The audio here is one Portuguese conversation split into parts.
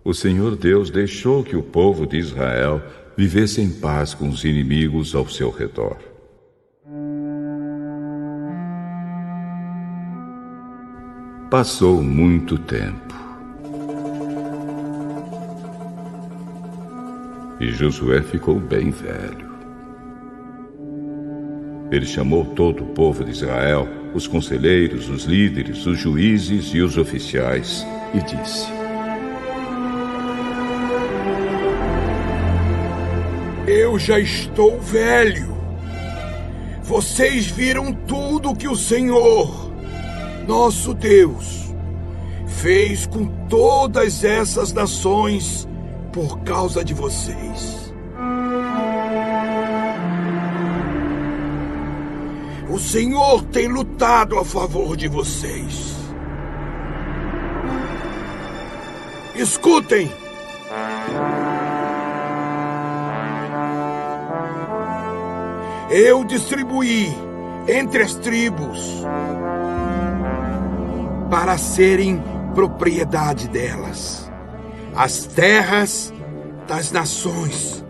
O Senhor Deus deixou que o povo de Israel vivesse em paz com os inimigos ao seu redor. Passou muito tempo. E Josué ficou bem velho. Ele chamou todo o povo de Israel, os conselheiros, os líderes, os juízes e os oficiais, e disse: Eu já estou velho. Vocês viram tudo que o Senhor, nosso Deus, fez com todas essas nações por causa de vocês. O Senhor tem lutado a favor de vocês. Escutem! Eu distribuí entre as tribos para serem propriedade delas as terras das nações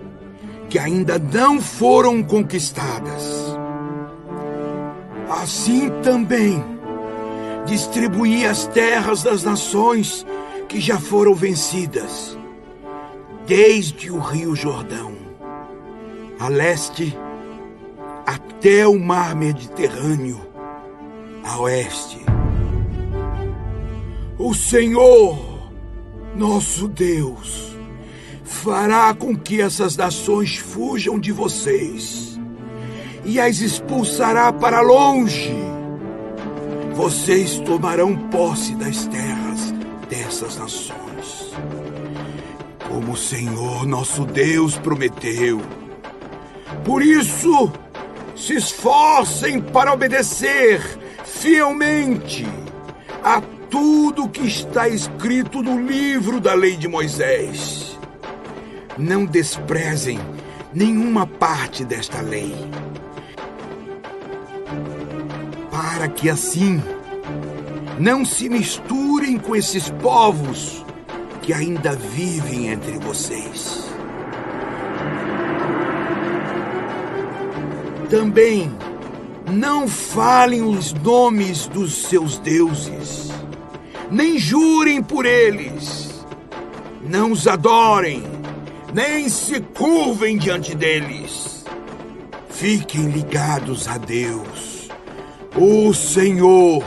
que ainda não foram conquistadas. Assim também distribuí as terras das nações que já foram vencidas, desde o Rio Jordão, a leste, até o mar Mediterrâneo, a oeste. O Senhor, nosso Deus, fará com que essas nações fujam de vocês e as expulsará para longe. Vocês tomarão posse das terras dessas nações, como o Senhor, nosso Deus, prometeu. Por isso, se esforcem para obedecer fielmente a tudo que está escrito no livro da lei de Moisés. Não desprezem nenhuma parte desta lei, para que assim não se misturem com esses povos que ainda vivem entre vocês. Também não falem os nomes dos seus deuses, nem jurem por eles. Não os adorem, nem se curvem diante deles. Fiquem ligados a Deus, o Senhor,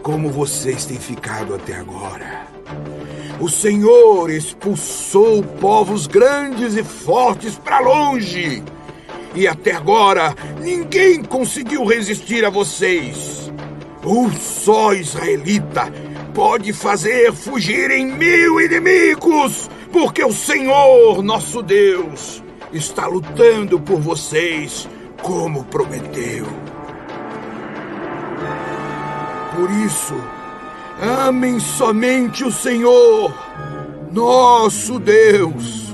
como vocês têm ficado até agora. O Senhor expulsou povos grandes e fortes para longe, e até agora ninguém conseguiu resistir a vocês. Um só israelita pode fazer fugirem 1000 inimigos, porque o Senhor, nosso Deus, está lutando por vocês, como prometeu. Por isso, amem somente o Senhor, nosso Deus.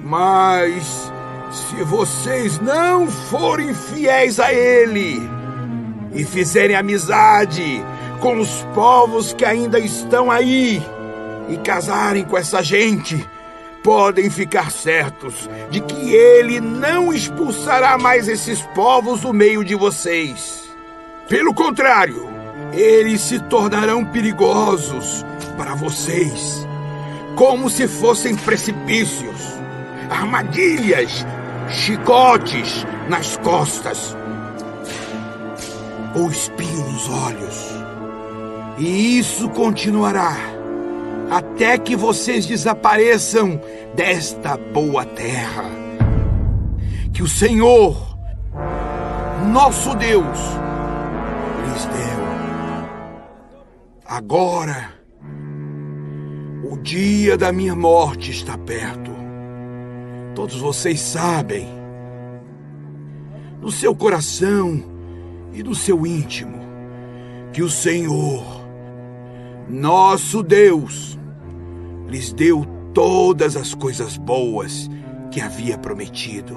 Mas se vocês não forem fiéis a Ele e fizerem amizade com os povos que ainda estão aí e casarem com essa gente, podem ficar certos de que Ele não expulsará mais esses povos do meio de vocês. Pelo contrário, eles se tornarão perigosos para vocês, como se fossem precipícios, armadilhas, chicotes nas costas ou espinho nos olhos. E isso continuará até que vocês desapareçam desta boa terra que o Senhor, nosso Deus, lhes deu. Agora, o dia da minha morte está perto. Todos vocês sabem, no seu coração e no seu íntimo, que o Senhor, nosso Deus, lhes deu todas as coisas boas que havia prometido.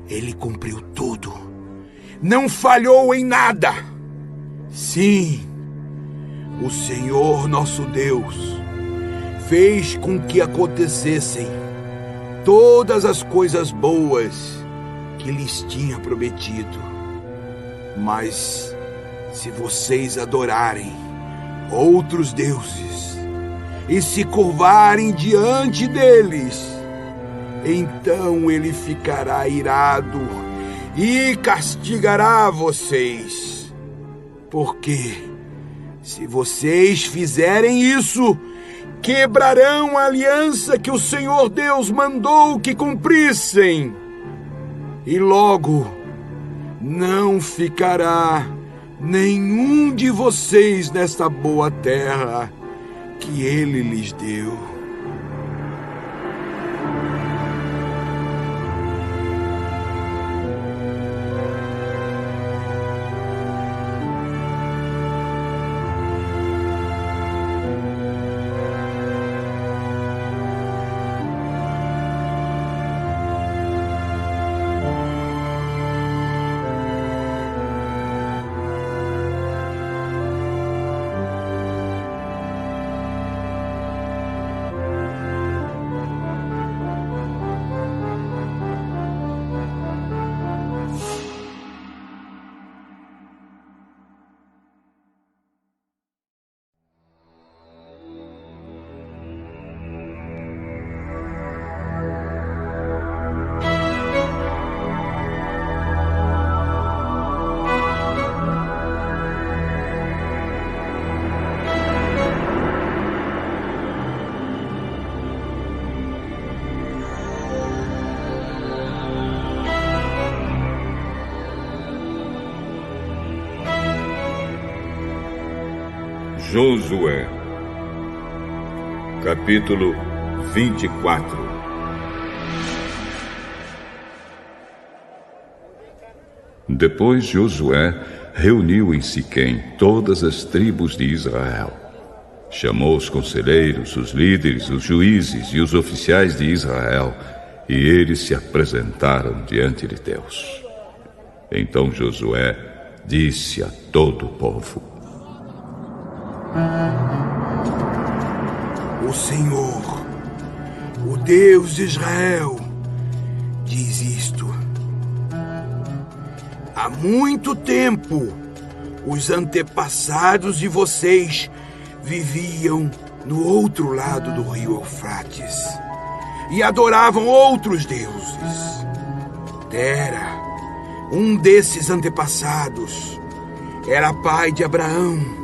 Ele cumpriu tudo, não falhou em nada. Sim, o Senhor, nosso Deus, fez com que acontecessem todas as coisas boas que lhes tinha prometido. Mas se vocês adorarem outros deuses e se curvarem diante deles, então ele ficará irado e castigará vocês. Porque se vocês fizerem isso, quebrarão a aliança que o Senhor Deus mandou que cumprissem. E logo não ficará nenhum de vocês nesta boa terra que ele lhes deu. Josué, capítulo 24. Depois Josué reuniu em Siquém todas as tribos de Israel. Chamou os conselheiros, os líderes, os juízes e os oficiais de Israel, e eles se apresentaram diante de Deus. Então Josué disse a todo o povo: O Senhor, o Deus de Israel, diz isto: há muito tempo, os antepassados de vocês viviam no outro lado do rio Eufrates e adoravam outros deuses. Tera, um desses antepassados, era pai de Abraão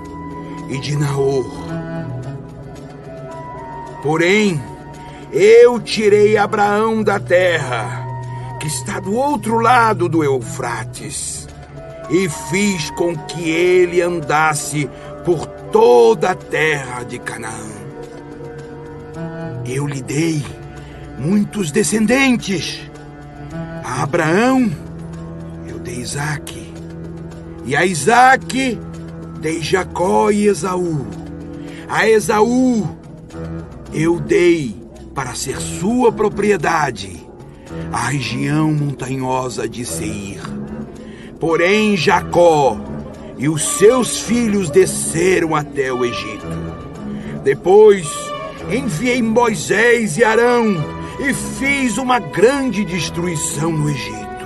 e de Naor. Porém, eu tirei Abraão da terra, que está do outro lado do Eufrates, e fiz com que ele andasse por toda a terra de Canaã. Eu lhe dei muitos descendentes. A Abraão eu dei Isaque, e a Isaque dei Jacó e Esaú. A Esaú eu dei para ser sua propriedade a região montanhosa de Seir. Porém Jacó e os seus filhos desceram até o Egito. Depois enviei Moisés e Arão e fiz uma grande destruição no Egito.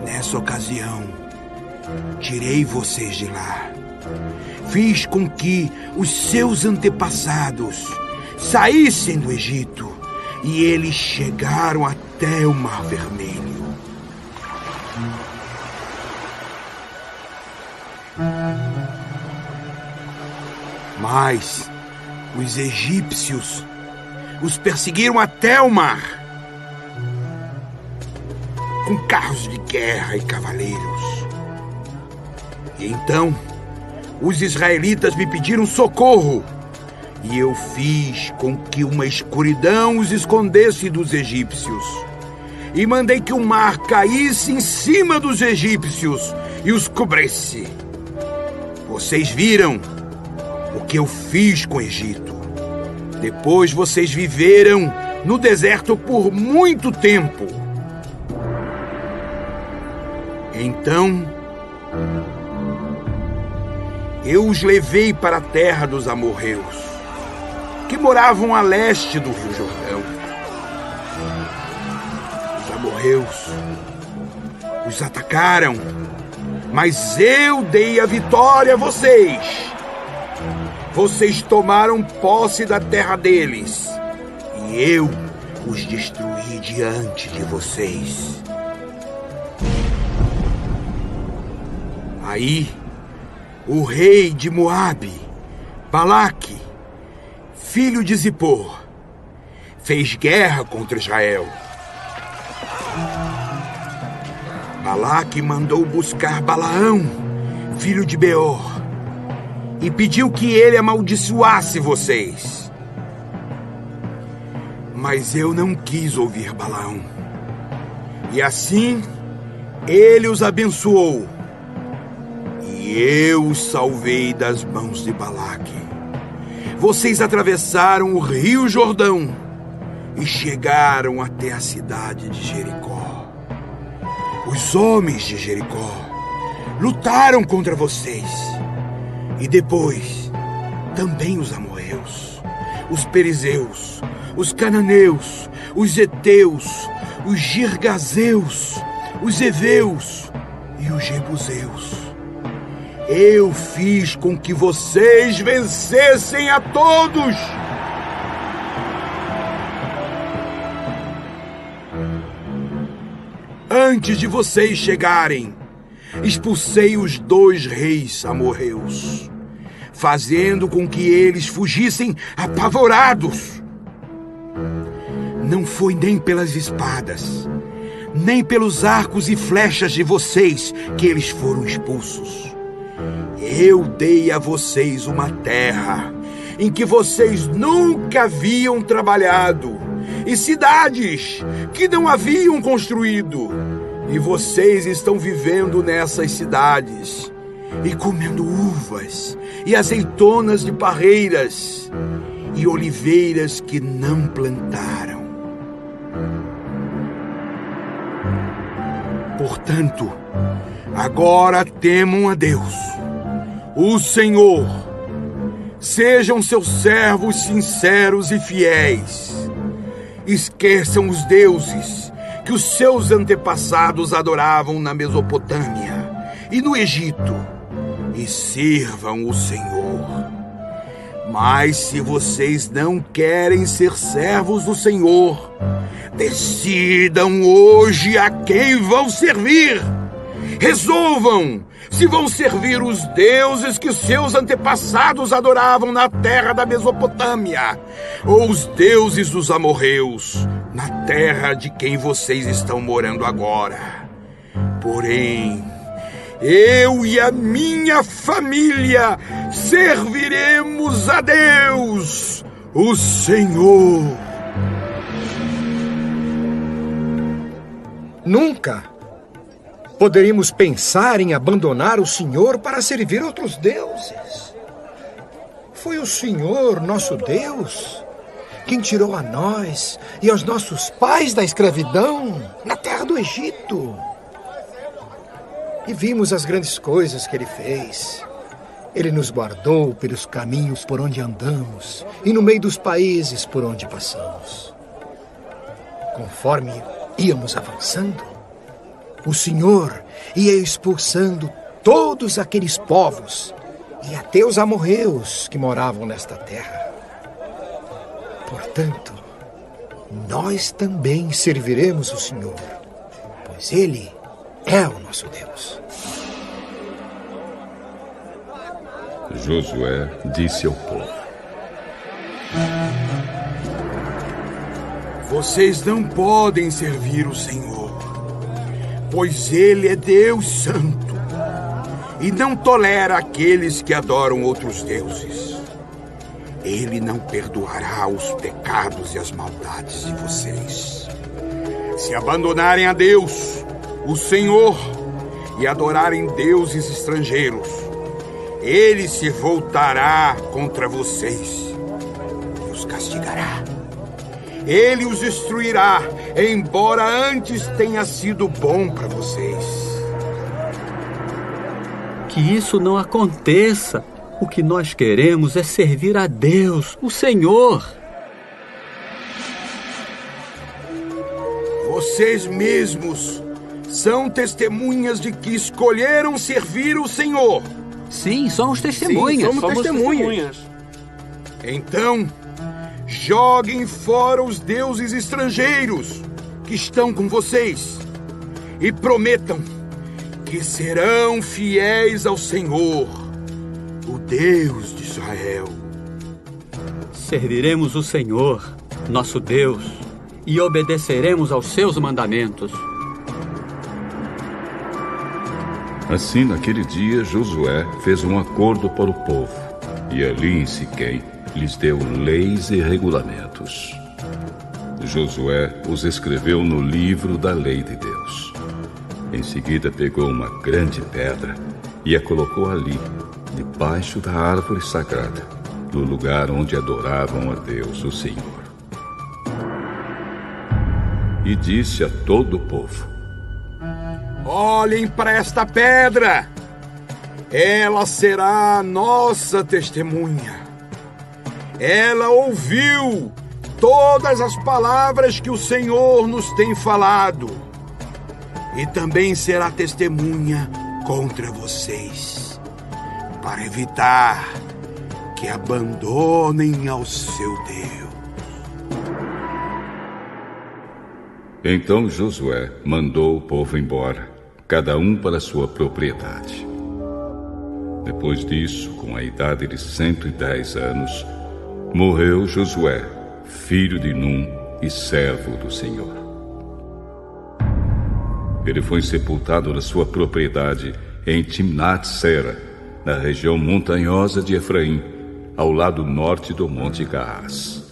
Nessa ocasião, tirei vocês de lá. Fiz com que os seus antepassados saíssem do Egito e eles chegaram até o Mar Vermelho. Mas os egípcios os perseguiram até o mar, com carros de guerra e cavaleiros. E então os israelitas me pediram socorro, e eu fiz com que uma escuridão os escondesse dos egípcios. E mandei que o mar caísse em cima dos egípcios e os cobrisse. Vocês viram o que eu fiz com o Egito. Depois vocês viveram no deserto por muito tempo. Então eu os levei para a terra dos amorreus, que moravam a leste do Rio Jordão. Os amorreus os atacaram, mas eu dei a vitória a vocês. Vocês tomaram posse da terra deles e eu os destruí diante de vocês. Aí, o rei de Moabe, Balaque, filho de Zippor, fez guerra contra Israel. Balaque mandou buscar Balaão, filho de Beor, e pediu que ele amaldiçoasse vocês. Mas eu não quis ouvir Balaão. E assim, ele os abençoou. E eu os salvei das mãos de Balaque. Vocês atravessaram o Rio Jordão e chegaram até a cidade de Jericó. Os homens de Jericó lutaram contra vocês. E depois, também os amorreus, os perizeus, os cananeus, os heteus, os girgazeus, os heveus e os jebuseus. Eu fiz com que vocês vencessem a todos. Antes de vocês chegarem, expulsei os 2 reis amorreus, fazendo com que eles fugissem apavorados. Não foi nem pelas espadas, nem pelos arcos e flechas de vocês que eles foram expulsos. Eu dei a vocês uma terra em que vocês nunca haviam trabalhado, e cidades que não haviam construído. E vocês estão vivendo nessas cidades, e comendo uvas, e azeitonas de parreiras, e oliveiras que não plantaram. Portanto, agora temam a Deus, o Senhor. Sejam seus servos sinceros e fiéis. Esqueçam os deuses que os seus antepassados adoravam na Mesopotâmia e no Egito, e sirvam o Senhor. Mas se vocês não querem ser servos do Senhor, decidam hoje a quem vão servir. Resolvam se vão servir os deuses que seus antepassados adoravam na terra da Mesopotâmia, ou os deuses dos amorreus, na terra de quem vocês estão morando agora. Porém, eu e a minha família serviremos a Deus, o Senhor. Nunca poderíamos pensar em abandonar o Senhor para servir outros deuses. Foi o Senhor, nosso Deus, quem tirou a nós e aos nossos pais da escravidão na terra do Egito. E vimos as grandes coisas que Ele fez. Ele nos guardou pelos caminhos por onde andamos e no meio dos países por onde passamos. Conforme íamos avançando, o Senhor ia expulsando todos aqueles povos e até os amorreus que moravam nesta terra. Portanto, nós também serviremos o Senhor, pois Ele é o nosso Deus. Josué disse ao povo: Vocês não podem servir o Senhor, pois Ele é Deus Santo e não tolera aqueles que adoram outros deuses. Ele não perdoará os pecados e as maldades de vocês. Se abandonarem a Deus, o Senhor, e adorarem deuses estrangeiros, Ele se voltará contra vocês e os castigará. Ele os destruirá, embora antes tenha sido bom para vocês. Que isso não aconteça. O que nós queremos é servir a Deus, o Senhor. Vocês mesmos são testemunhas de que escolheram servir o Senhor. Sim, somos testemunhas. Sim, somos testemunhas. Então, joguem fora os deuses estrangeiros que estão com vocês e prometam que serão fiéis ao Senhor, o Deus de Israel. Serviremos o Senhor, nosso Deus, e obedeceremos aos seus mandamentos. Assim, naquele dia, Josué fez um acordo para o povo, e ali em Siquém lhes deu leis e regulamentos. Josué os escreveu no livro da lei de Deus. Em seguida, pegou uma grande pedra e a colocou ali, debaixo da árvore sagrada, no lugar onde adoravam a Deus, o Senhor. E disse a todo o povo: Olhem para esta pedra. Ela será a nossa testemunha. Ela ouviu todas as palavras que o Senhor nos tem falado. E também será testemunha contra vocês, para evitar que abandonem ao seu Deus. Então Josué mandou o povo embora, cada um para sua propriedade. Depois disso, com a idade de 110 anos, morreu Josué, filho de Num e servo do Senhor. Ele foi sepultado na sua propriedade em Timnat-Sera, na região montanhosa de Efraim, ao lado norte do Monte Gaás.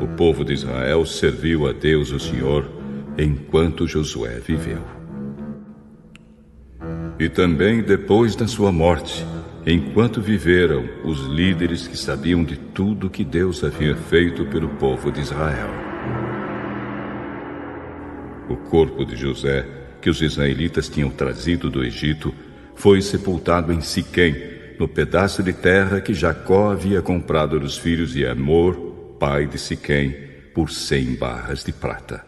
O povo de Israel serviu a Deus, o Senhor, enquanto Josué viveu. E também depois da sua morte, enquanto viveram os líderes que sabiam de tudo que Deus havia feito pelo povo de Israel. O corpo de José, que os israelitas tinham trazido do Egito, foi sepultado em Siquém, no pedaço de terra que Jacó havia comprado dos filhos de Amor, pai de Siquém, por 100 barras de prata.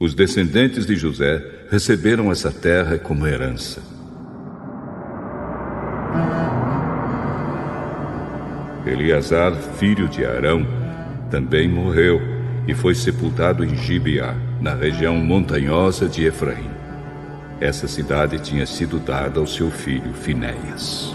Os descendentes de José receberam essa terra como herança. Eleazar, filho de Arão, também morreu e foi sepultado em Gibeá, na região montanhosa de Efraim. Essa cidade tinha sido dada ao seu filho Finéias.